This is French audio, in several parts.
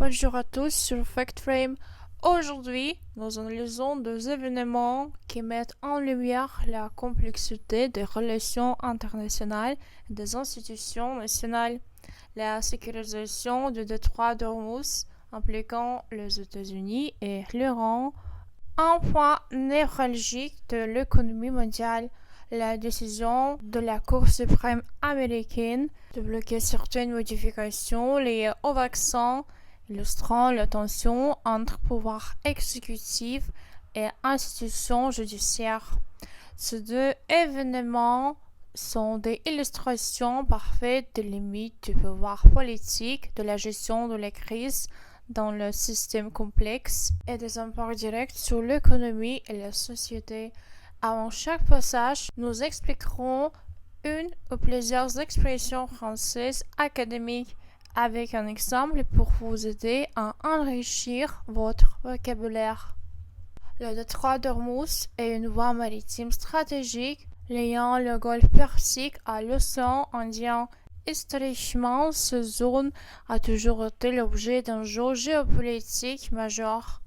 Bonjour à tous sur FactFrame. Aujourd'hui, nous analysons deux événements qui mettent en lumière la complexité des relations internationales et des institutions nationales. La sécurisation du détroit d'Ormuz, impliquant les États-Unis et l'Iran, un point névralgique de l'économie mondiale. La décision de la Cour suprême américaine de bloquer certaines modifications liées au vaccin, illustrant la tension entre pouvoir exécutif et institutions judiciaires. Ces deux événements sont des illustrations parfaites des limites du pouvoir politique, de la gestion de la crise dans le système complexe et des impacts directs sur l'économie et la société. Avant chaque passage, nous expliquerons une ou plusieurs expressions françaises académiques avec un exemple pour vous aider à enrichir votre vocabulaire. Le détroit d'Ormuz est une voie maritime stratégique liant le golfe Persique à l'océan Indien. Historiquement, cette zone a toujours été l'objet d'un jeu géopolitique majeur.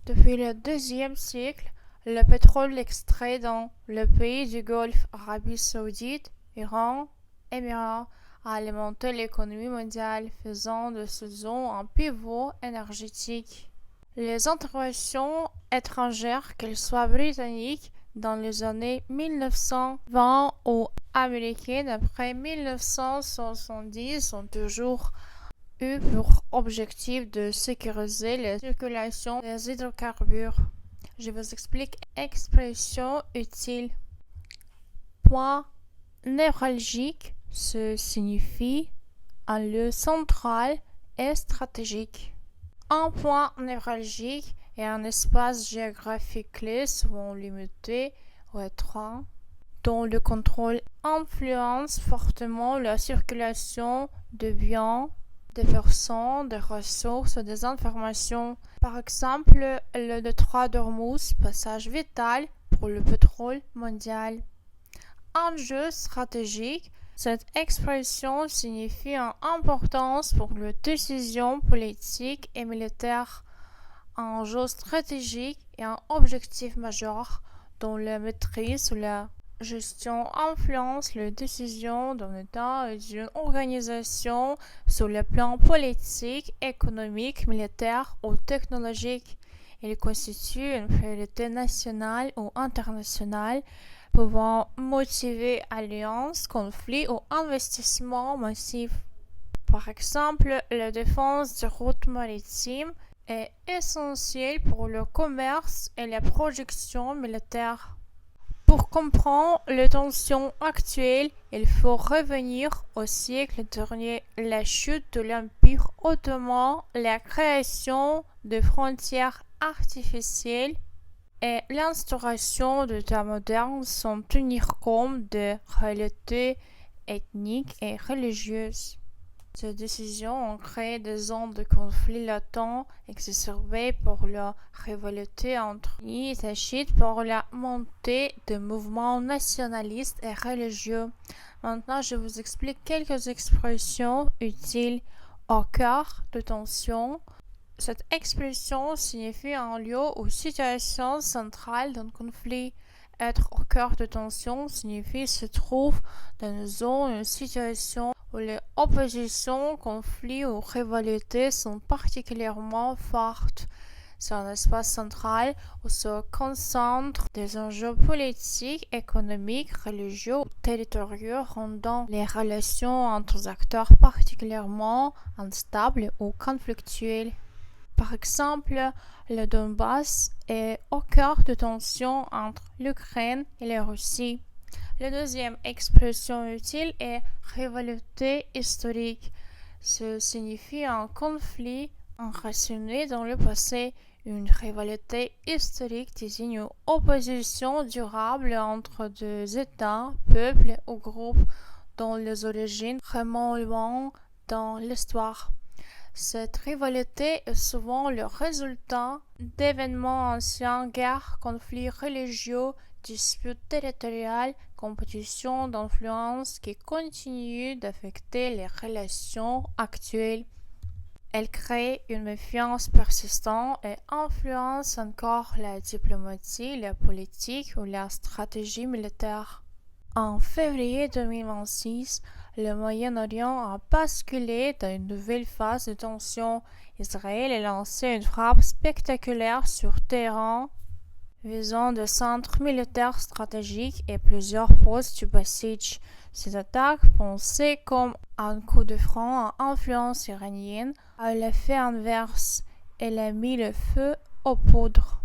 Depuis le IIe siècle, le pétrole extrait dans le pays du Golfe, Arabie Saoudite, Iran, Émirats, a alimenté l'économie mondiale, faisant de cette zone un pivot énergétique. Les interventions étrangères, qu'elles soient britanniques dans les années 1920 ou américaines après 1970, ont toujours eu pour objectif de sécuriser la circulation des hydrocarbures. Je vous explique expression utile. Point névralgique, ce signifie un lieu central et stratégique. Un point névralgique est un espace géographique clé, souvent limité ou étroit, dont le contrôle influence fortement la circulation de biens, des personnes, des ressources et des informations. Par exemple, le détroit d'Ormuz, passage vital pour le pétrole mondial. Enjeu stratégique, cette expression signifie une importance pour les décisions politiques et militaires, un enjeu stratégique et un objectif majeur dont la maîtrise ou la gestion influence les décisions d'un État et d'une organisation sur le plan politique, économique, militaire ou technologique. Il constitue une priorité nationale ou internationale pouvant motiver alliances, conflits ou investissements massifs. Par exemple, la défense des routes maritimes est essentielle pour le commerce et la production militaire. Pour comprendre les tensions actuelles, il faut revenir au siècle dernier, la chute de l'Empire ottoman, la création de frontières artificielles et l'instauration d'États modernes sans tenir compte de réalités ethniques et religieuses. Ces décisions ont créé des zones de conflits latents exacerbées par la rivalité entre unis et chiites, par la montée de mouvements nationalistes et religieux. Maintenant, je vous explique quelques expressions utiles au cœur de tension. Cette expression signifie un lieu ou situation centrale d'un conflit. Être au cœur de tension signifie se trouve dans une zone, une situation où les oppositions, conflits ou rivalités sont particulièrement fortes. C'est un espace central où se concentrent des enjeux politiques, économiques, religieux ou territoriaux, rendant les relations entre les acteurs particulièrement instables ou conflictuelles. Par exemple, le Donbass est au cœur de tensions entre l'Ukraine et la Russie. La deuxième expression utile est rivalité historique. Ce signifie un conflit enraciné dans le passé. Une rivalité historique désigne une opposition durable entre deux États, peuples ou groupes dont les origines remontent loin dans l'histoire. Cette rivalité est souvent le résultat d'événements anciens, guerres, conflits religieux, disputes territoriales, compétitions d'influence qui continuent d'affecter les relations actuelles. Elle crée une méfiance persistante et influence encore la diplomatie, la politique ou la stratégie militaire. En février 2026, le Moyen-Orient a basculé dans une nouvelle phase de tension. Israël a lancé une frappe spectaculaire sur Téhéran, visant des centres militaires stratégiques et plusieurs postes du Basij. Cette attaque, pensée comme un coup de frein à influence iranienne, a l'effet inverse. Elle a mis le feu aux poudres.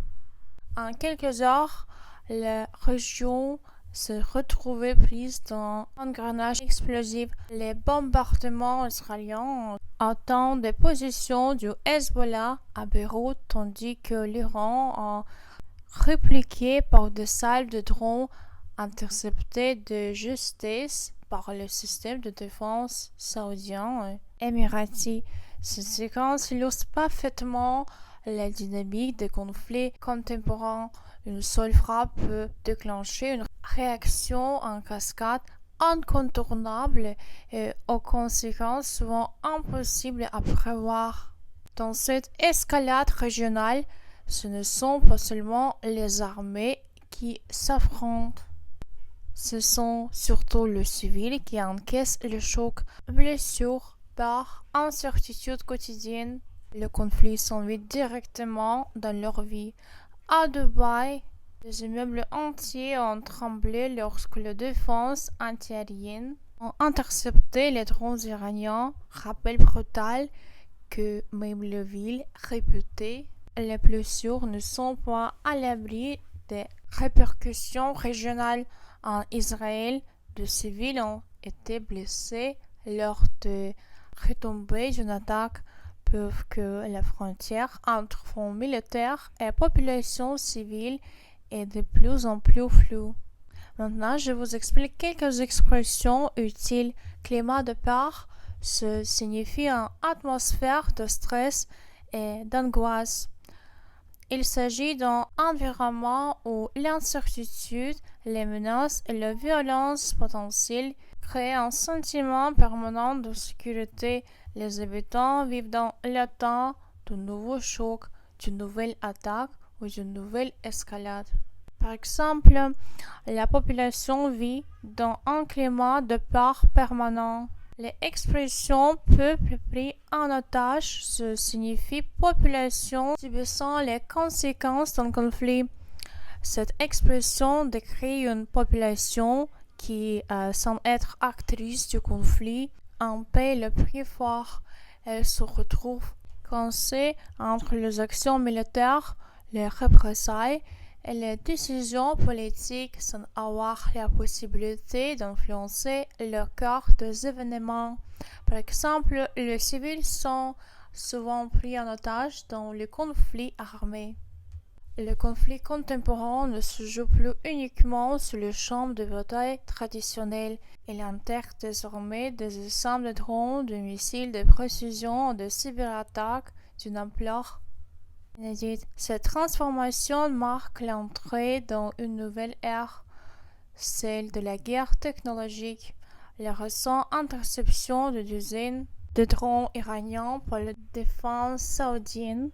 En quelques heures, la région se retrouvait prise dans un engrenage explosif. Les bombardements israéliens ont atteint des positions du Hezbollah à Beyrouth, tandis que l'Iran a répliqué par des salves de drones interceptés de justesse par le système de défense saoudien et émirati. Cette séquence illustre parfaitement la dynamique des conflits contemporains. Une seule frappe peut déclencher une réaction en cascade incontournable et aux conséquences souvent impossibles à prévoir. Dans cette escalade régionale, ce ne sont pas seulement les armées qui s'affrontent. Ce sont surtout les civils qui encaissent le choc, blessures, par incertitude quotidienne. Le conflit s'invite directement dans leur vie. À Dubaï, des immeubles entiers ont tremblé lorsque les défenses antiaériennes ont intercepté les drones iraniens. Rappel brutal que même les villes réputées les plus sûres ne sont pas à l'abri des répercussions régionales. En Israël, des civils ont été blessés lors de retombées d'une attaque, preuve que la frontière entre fonds militaires et population civile est de plus en plus floue. Maintenant, je vous explique quelques expressions utiles. Climat de peur, ce signifie une atmosphère de stress et d'angoisse. Il s'agit d'un environnement où l'incertitude, les menaces et la violence potentielle créent un sentiment permanent de sécurité. Les habitants vivent dans l'attente de nouveaux chocs, d'une nouvelle attaque ou d'une nouvelle escalade. Par exemple, la population vit dans un climat de peur permanent. Les expressions peuple pris en otage se signifient population subissant les conséquences d'un conflit. Cette expression décrit une population qui, sans être actrice du conflit, en paie le prix fort. Elle se retrouve coincée entre les actions militaires, les représailles et les décisions politiques sans avoir la possibilité d'influencer le cours des événements. Par exemple, les civils sont souvent pris en otage dans les conflits armés. Le conflit contemporain ne se joue plus uniquement sur le champ de bataille traditionnel. Il intègre désormais des ensembles de drones, de missiles de précision et de cyberattaques d'une ampleur inédite. Cette transformation marque l'entrée dans une nouvelle ère, celle de la guerre technologique. La récente interception de dizaines de drones iraniens par la défense saoudienne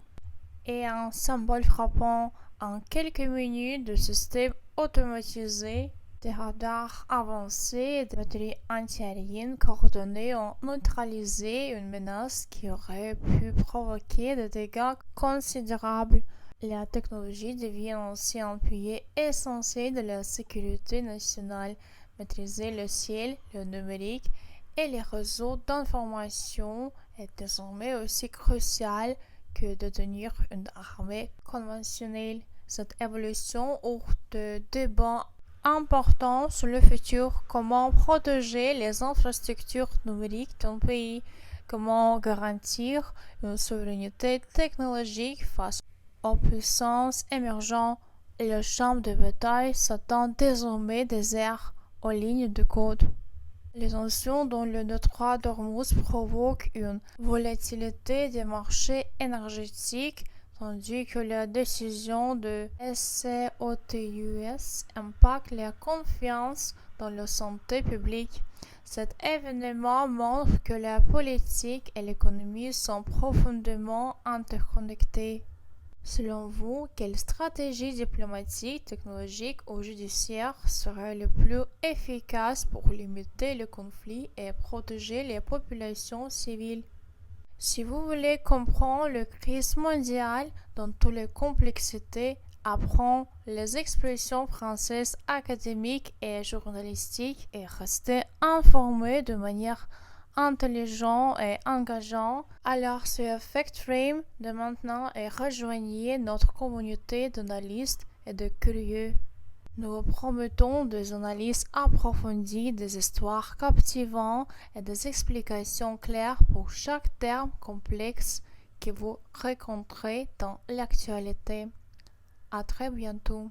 est un symbole frappant. En quelques minutes, de systèmes automatisés, des radars avancés et des batteries antiaériennes coordonnées ont neutralisé une menace qui aurait pu provoquer des dégâts considérables. La technologie devient ainsi un pilier essentiel de la sécurité nationale. Maîtriser le ciel, le numérique et les réseaux d'information est désormais aussi crucial que de tenir une armée conventionnelle. Cette évolution ouvre des débats importants sur le futur. Comment protéger les infrastructures numériques d'un pays? Comment garantir une souveraineté technologique face aux puissances émergentes? Le champ de bataille s'attend désormais des airs aux lignes de code. Les tensions dans le détroit d'Ormuz provoquent une volatilité des marchés énergétiques, tandis que la décision de SCOTUS impacte la confiance dans la santé publique. Cet événement montre que la politique et l'économie sont profondément interconnectées. Selon vous, quelle stratégie diplomatique, technologique ou judiciaire serait le plus efficace pour limiter le conflit et protéger les populations civiles? Si vous voulez comprendre la crise mondiale dans toutes les complexités, apprendre les expressions françaises académiques et journalistiques et rester informé de manière intelligente et engageante, alors sur FactFrame de maintenant et rejoignez notre communauté d'analystes et de curieux. Nous vous promettons des analyses approfondies, des histoires captivantes et des explications claires pour chaque terme complexe que vous rencontrez dans l'actualité. À très bientôt.